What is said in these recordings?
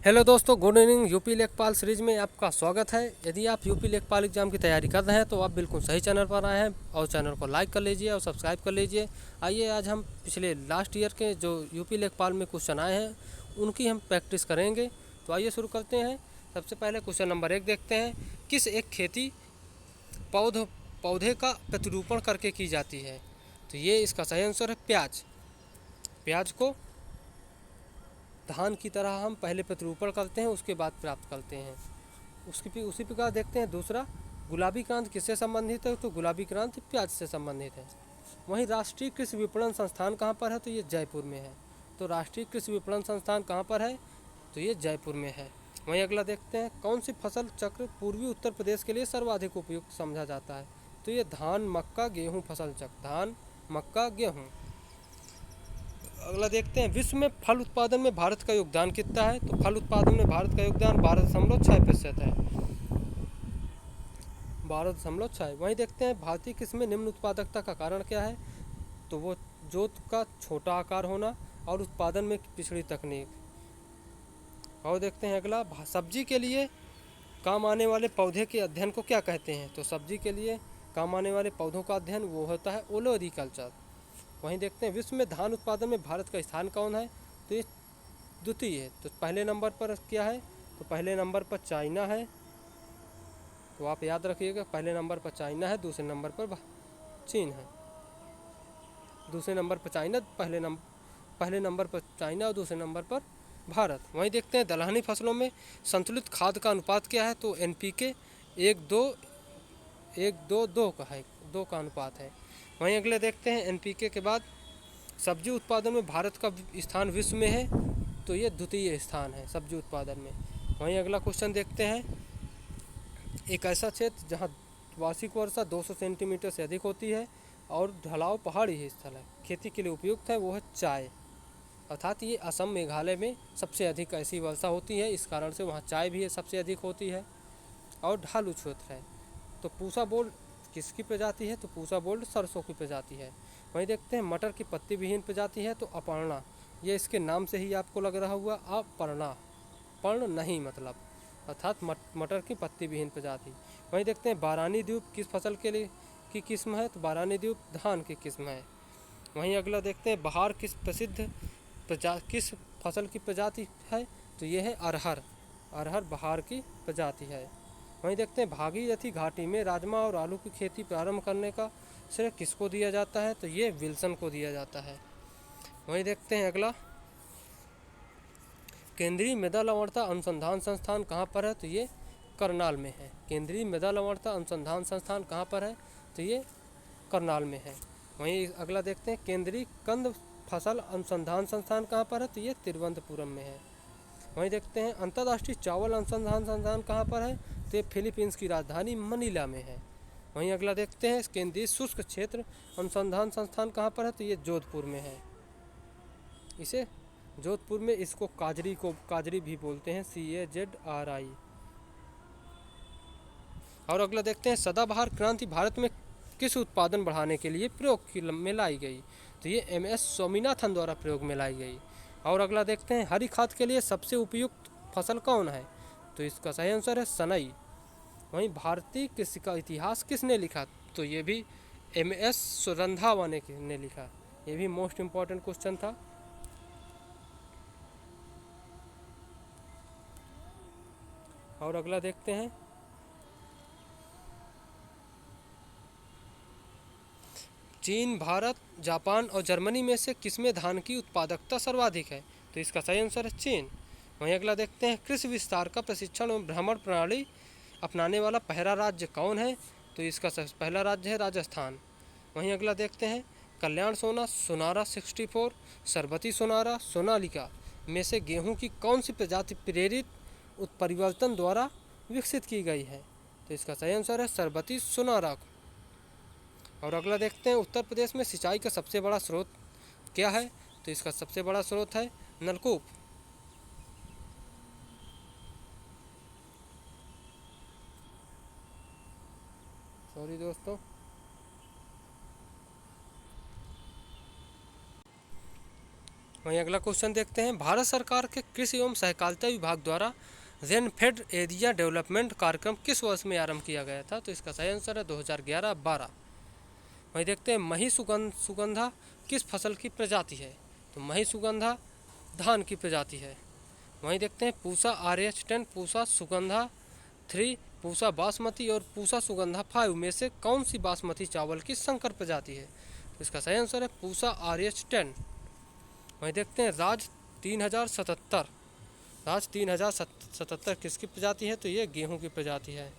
Hello दोस्तों, good evening. UP लेखपाल series में आपका स्वागत है। यदि आप यूपी लेखपाल एग्जाम की तैयारी कर रहे हैं तो आप बिल्कुल सही चैनल पर आए हैं और चैनल को लाइक कर लीजिए और सब्सक्राइब कर लीजिए। आइए आज हम पिछले लास्ट ईयर के जो यूपी लेखपाल में क्वेश्चन आए हैं उनकी हम प्रैक्टिस करेंगे। तो आइए शुरू करते हैं। सबसे पहले क्वेश्चन नंबर 1 देखते हैं। किस एक खेती पौधे का प्रतिरूपण करके की जाती है? तो ये इसका सही आंसर है प्याज। प्याज को धान की तरह हम पहले प्रतिरूपण करते हैं, उसके बाद प्राप्त करते हैं। उसी प्रकार देखते हैं दूसरा, गुलाबी क्रांति किससे संबंधित है? तो गुलाबी क्रांति प्याज से संबंधित है। वहीं राष्ट्रीय कृषि विपणन संस्थान कहाँ पर है? तो ये जयपुर में है। तो राष्ट्रीय कृषि विपणन संस्थान कहाँ पर है? तो ये जयपुर में है। वहीं अगला देखते हैं, कौन सी फसल चक्र पूर्वी उत्तर प्रदेश के लिए सर्वाधिक उपयुक्त समझा जाता है? तो ये धान मक्का गेहूँ फसल चक्र, धान मक्का गेहूँ। अगला देखते हैं, विश्व में फल उत्पादन में भारत का योगदान कितना है? तो फल उत्पादन में भारत का योगदान 12.6% है। 12.6। वहीं देखते हैं, भारतीय कृषि में निम्न उत्पादकता का कारण क्या है? तो वो जोत का छोटा आकार होना और उत्पादन में पिछड़ी तकनीक। और देखते हैं अगला, सब्जी के लिए काम आने वाले पौधे के अध्ययन को क्या कहते हैं? तो सब्जी के लिए काम आने वाले पौधों का अध्ययन वो होता है ओलोरिकल्चर। वहीं देखते हैं, विश्व में धान उत्पादन में भारत का स्थान कौन है? तो ये द्वितीय है। तो पहले नंबर पर क्या है? तो पहले नंबर पर चाइना है। तो आप याद रखिएगा, पहले नंबर पर चाइना है, दूसरे नंबर पर चीन है। दूसरे नंबर पर चाइना, पहले नंबर पर चाइना और दूसरे नंबर पर भारत। वहीं देखते हैं, दलहनी फसलों में संतुलित खाद का अनुपात क्या है? तो NPK 1:2 का है, 2 का अनुपात है। वहीं अगले देखते हैं, NPK के बाद सब्जी उत्पादन में भारत का स्थान विश्व में है? तो ये द्वितीय स्थान है सब्जी उत्पादन में। वहीं अगला क्वेश्चन देखते हैं, एक ऐसा क्षेत्र जहां वार्षिक वर्षा 200 सेंटीमीटर से अधिक होती है और ढलाव पहाड़ी स्थल है, खेती के लिए उपयुक्त है, वो है चाय। अर्थात ये असम मेघालय में सबसे अधिक ऐसी वर्षा होती है, इस कारण से वहाँ चाय भी सबसे अधिक होती है और ढालू क्षेत्र है। तो पूसा बोल्ड किसकी प्रजाति है? तो पूसा बोल्ड सरसों की प्रजाति है। वहीं देखते हैं, मटर की पत्ती विहीन प्रजाति है तो अपर्णा। ये इसके नाम से ही आपको लग रहा हुआ अपर्णा, पर्ण नहीं मतलब, अर्थात मटर की पत्ती विहीन प्रजाति। वहीं देखते हैं, बारानी द्वीप किस फसल के लिए की किस्म है? तो बारानी द्वीप धान की किस्म है। वहीं अगला देखते हैं, बहार किस फसल की प्रजाति है? तो ये है अरहर। अरहर बहार की प्रजाति है। वहीं देखते हैं, भागीरथी घाटी में राजमा और आलू की खेती प्रारंभ करने का श्रेय किसको दिया जाता है? तो ये विल्सन को दिया जाता है। वहीं देखते हैं अगला, केंद्रीय मृदा लवणता अनुसंधान संस्थान कहाँ पर है? तो ये करनाल में है। केंद्रीय मृदा लवणता अनुसंधान संस्थान कहाँ पर है? तो ये करनाल में है। वहीं अगला देखते हैं, केंद्रीय कंद फसल अनुसंधान संस्थान कहाँ पर है? तो ये तिरुवनंतपुरम में है। वहीं देखते हैं, अंतर्राष्ट्रीय चावल अनुसंधान संस्थान कहाँ पर है? तो ये फिलीपींस की राजधानी मनीला में है। वहीं अगला देखते हैं, केंद्रीय शुष्क क्षेत्र अनुसंधान संस्थान कहाँ पर है? तो ये जोधपुर में है। इसे जोधपुर में इसको काजरी भी बोलते हैं, CAZRI। और अगला देखते हैं, सदाबहार क्रांति भारत में किस उत्पादन बढ़ाने के लिए प्रयोग में लाई गई? तो ये MS स्वामीनाथन द्वारा प्रयोग में लाई गई। और अगला देखते हैं, हरी खाद के लिए सबसे उपयुक्त फसल कौन है? तो इसका सही आंसर है सनई। वहीं भारतीय कृषि का इतिहास किसने लिखा? तो ये भी MS रंधावा ने लिखा। ये भी मोस्ट इम्पॉर्टेंट क्वेश्चन था। और अगला देखते हैं, चीन, भारत, जापान और जर्मनी में से किसमें धान की उत्पादकता सर्वाधिक है? तो इसका सही आंसर है चीन। वहीं अगला देखते हैं, कृषि विस्तार का प्रशिक्षण और भ्रमण प्रणाली अपनाने वाला पहला राज्य कौन है? तो इसका पहला राज्य है राजस्थान। वहीं अगला देखते हैं, कल्याण सोनारा 64, सरबती सोनारा, सोनालिका में से गेहूं की कौन सी प्रजाति प्रेरित उत्परिवर्तन द्वारा विकसित की गई है? तो इसका सही आंसर है सरबती सोनारा। और अगला देखते हैं, उत्तर प्रदेश में सिंचाई का सबसे बड़ा स्रोत क्या है? तो इसका सबसे बड़ा स्रोत है नलकूप। सॉरी दोस्तों। वहीं अगला क्वेश्चन देखते हैं, भारत सरकार के कृषि एवं सहकारिता विभाग द्वारा रेनफेड एरिया डेवलपमेंट कार्यक्रम किस वर्ष में आरंभ किया गया था? तो इसका सही आंसर है 2011-12। वहीं देखते हैं, मही सुगंधा किस फसल की प्रजाति है? तो मही सुगंधा धान की प्रजाति है। वहीं देखते हैं, पूसा RH10, पूसा सुगंधा 3, पूसा बासमती और पूसा सुगंधा 5 में से कौन सी बासमती चावल की संकर प्रजाति है? तो इसका सही आंसर है पूसा RH10। वहीं देखते हैं, राज 3077 किसकी प्रजाति है? तो ये गेहूं की प्रजाति है।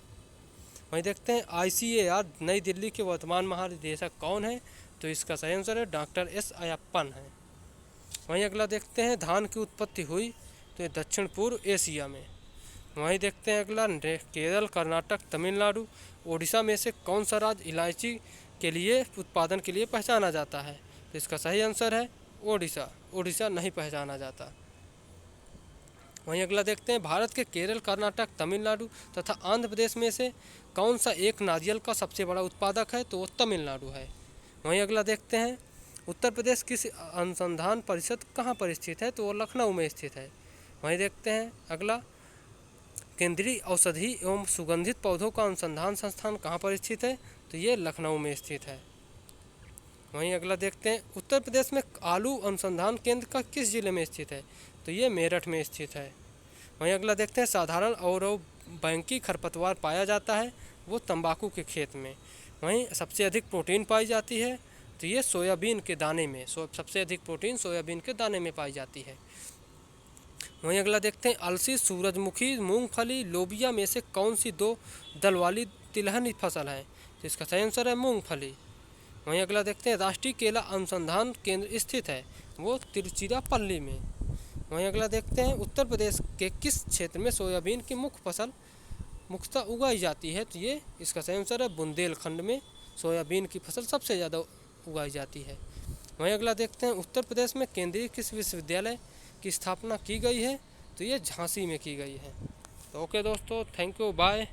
वहीं देखते हैं, ICAR नई दिल्ली के वर्तमान महानिदेशक कौन है? तो इसका सही आंसर है डॉक्टर S अयप्पन है। वहीं अगला देखते हैं, धान की उत्पत्ति हुई तो ये दक्षिण पूर्व एशिया में। वहीं देखते हैं अगला, केरल, कर्नाटक, तमिलनाडु, ओडिशा में से कौन सा राज्य इलायची के लिए उत्पादन के लिए पहचाना जाता है? तो इसका सही आंसर है ओडिशा। ओडिशा नहीं पहचाना जाता। वहीं अगला देखते हैं, भारत के केरल, कर्नाटक, तमिलनाडु तथा आंध्र प्रदेश में से कौन सा एक नारियल का सबसे बड़ा उत्पादक है? तो वो तमिलनाडु है। वहीं अगला देखते हैं, उत्तर प्रदेश कृषि अनुसंधान परिषद कहाँ पर स्थित है? तो वो लखनऊ में स्थित है। वहीं देखते हैं अगला, केंद्रीय औषधि एवं सुगंधित पौधों का अनुसंधान संस्थान कहाँ पर स्थित है? तो ये लखनऊ में स्थित है। वहीं अगला देखते हैं, उत्तर प्रदेश में आलू अनुसंधान केंद्र का किस जिले में स्थित है? तो ये मेरठ में स्थित है। वहीं अगला देखते हैं, साधारण और बैंकी खरपतवार पाया जाता है वो तंबाकू के खेत में। वहीं सबसे अधिक प्रोटीन पाई जाती है तो ये सोयाबीन के दाने में, सबसे अधिक प्रोटीन सोयाबीन के दाने में पाई जाती है। वहीं अगला देखते हैं, अलसी, सूरजमुखी, मूंगफली, लोबिया में से कौन सी 2 दल वाली तिलहनी फसल है? तो इसका सही आंसर है मूंगफली। वहीं अगला देखते हैं, राष्ट्रीय केला अनुसंधान केंद्र स्थित है वो तिरुचिरापल्ली में। वहीं अगला देखते हैं, उत्तर प्रदेश के किस क्षेत्र में सोयाबीन की मुख्य फसल मुख्यतः उगाई जाती है? तो ये इसका सही आंसर है बुंदेलखंड में सोयाबीन की फसल सबसे ज़्यादा उगाई जाती है। वहीं अगला देखते हैं, उत्तर प्रदेश में केंद्रीय किस विश्वविद्यालय की स्थापना की गई है? तो ये झांसी में की गई है। तो ओके दोस्तों, थैंक यू, बाय।